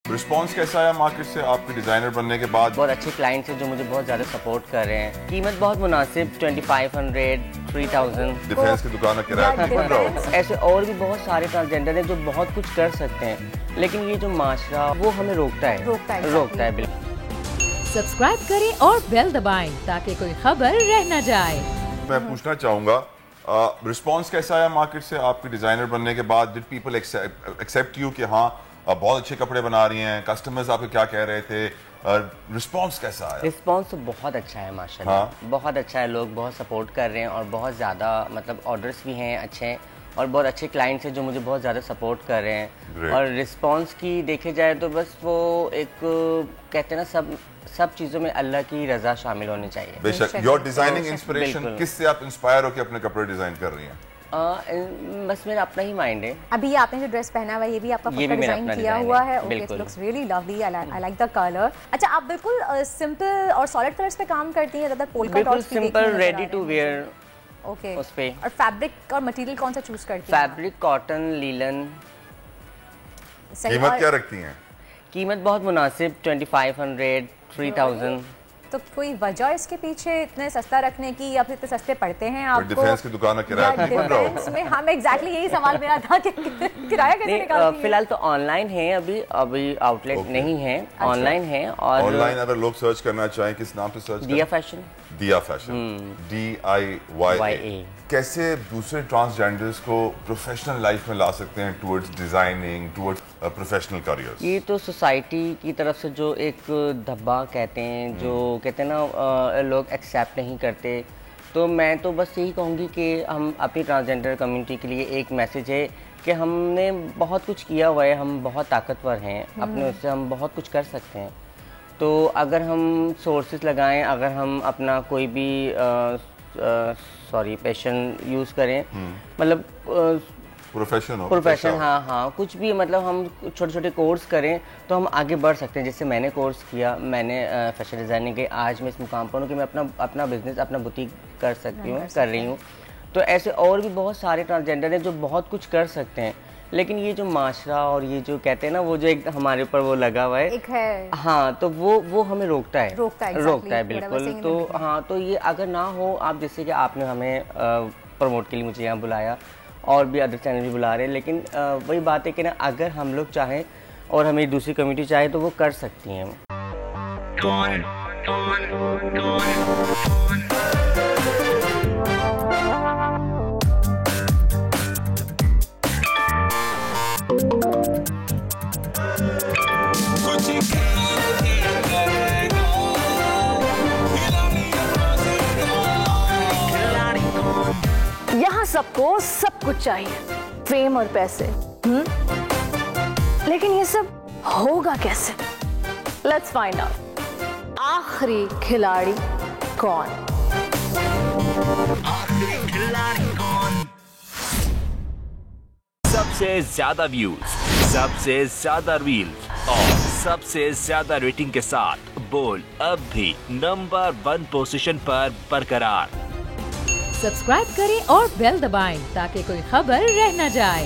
Response कैसा आया market से आपके डिजाइनर बनने के बाद? बहुत अच्छे क्लाइंट्स हैं जो मुझे बहुत ज़्यादा सपोर्ट कर रहे हैं। कीमत बहुत मुनासिब, 2500, 3000। डिफेंस की दुकान का किराया बन रहा हो। ऐसे और भी बहुत सारे ट्रांसजेंडर हैं जो बहुत कुछ कर सकते हैं, लेकिन ये जो माशरा वो हमें रोकता है बिल्कुल। सब्सक्राइब करें और बेल दबाएं ताकि कोई खबर रह न जाए। मैं पूछना चाहूंगा, रिस्पांस कैसा आया मार्केट से आपके डिजाइनर बनने के बाद? डिड पीपल एक्सेप्ट यू कि हाँ आप बहुत अच्छे कपड़े बना रही हैं? कस्टमर्स आपको क्या कह रहे थे? रिस्पांस कैसा आया? रिस्पांस तो बहुत अच्छा है माशाल्लाह। हाँ? बहुत अच्छा है, लोग बहुत सपोर्ट कर रहे हैं और बहुत ज़्यादा मतलब ऑर्डर्स भी हैं अच्छे हैं और बहुत अच्छे क्लाइंट्स हैं जो मुझे बहुत ज़्यादा सपोर्ट कर रहे हैं। Great. और रिस्पांस की देखे जाए तो बस वो एक कहते हैं ना, सब चीज़ों में अल्लाह की रज़ा शामिल होनी चाहिए। बेशक। योर डिजाइनिंग इंस्पिरेशन, किससे आप इंस्पायर होकर अपने कपड़े डिजाइन कर रही हैं? बस मेरा अपना ही माइंड है। अभी ये आपने जो ड्रेस पहना हुआ है ये भी आपका खुद का डिजाइन किया हुआ है। Okay, it looks really lovely, I like the colour. अच्छा, आप बिल्कुल सिंपल और सॉलिड कलर्स पे काम करती हैं, ज्यादा पोल्का डॉट्स भी simple ready to wear. Okay, उस पे। और फैब्रिक और मटेरियल कौन सा चूज करती हैं? Fabric cotton, linen. कीमत क्या रखती हैं? कीमत बहुत मुनासिब, 2500, 3000। तो कोई वजह इसके पीछे इतने सस्ता रखने की या फिर इतने सस्ते पड़ते हैं आपको? डिफेंस की दुकान का किराया बन रहा हो। हम एग्जैक्टली यही सवाल मेरा था कि किराया कैसे निकालती हैं? फिलहाल तो ऑनलाइन है, अभी आउटलेट नहीं है, ऑनलाइन है। और ऑनलाइन अगर लोग सर्च करना चाहें किस नाम से सर्च दिया फैशन? दिया फैशन, DIYA। कैसे दूसरे ट्रांसजेंडर्स को प्रोफेशनल लाइफ में ला सकते हैं towards designing, towards professional careers? ये तो सोसाइटी की तरफ से जो एक धब्बा कहते हैं, जो कहते हैं ना लोग एक्सेप्ट नहीं करते। तो मैं तो बस यही कहूँगी कि हम अपनी ट्रांसजेंडर कम्युनिटी के लिए एक मैसेज है कि हमने बहुत कुछ किया हुआ है, हम बहुत ताकतवर हैं, अपने उससे हम बहुत कुछ कर सकते हैं। तो अगर हम सोर्सेज लगाएं, अगर हम अपना कोई भी पैशन यूज़ करें, मतलब प्रोफेशन, हाँ कुछ भी, मतलब हम छोटे छोटे कोर्स करें तो हम आगे बढ़ सकते हैं। जैसे मैंने कोर्स किया, मैंने फैशन डिज़ाइनिंग के, आज मैं इस मुकाम पर हूँ कि मैं अपना बिजनेस, अपना बुटीक कर रही हूँ। तो ऐसे और भी बहुत सारे ट्रांसजेंडर हैं जो बहुत कुछ कर सकते हैं, लेकिन ये जो माशरा और ये जो कहते हैं ना, वो जो एक हमारे ऊपर वो लगा हुआ है, एक है, हाँ, तो वो हमें रोकता है बिल्कुल। तो हाँ, तो ये अगर ना हो, आप जैसे कि आपने हमें प्रमोट के लिए मुझे यहाँ बुलाया और भी अदर चैनल भी बुला रहे हैं, लेकिन वही बात है कि ना, अगर हम लोग चाहें और हमें दूसरी कम्युनिटी चाहे तो वो कर सकती हैं। यहाँ सबको सब कुछ चाहिए, फेम और पैसे, लेकिन ये सब होगा कैसे? Let's find out. आखिरी खिलाड़ी कौन? सबसे ज्यादा व्यूज, सबसे ज्यादा रील्स और सबसे ज्यादा रेटिंग के साथ बोल अब भी नंबर 1 पोजीशन पर बरकरार। सब्सक्राइब करें और बेल दबाएं ताकि कोई खबर रह न जाए।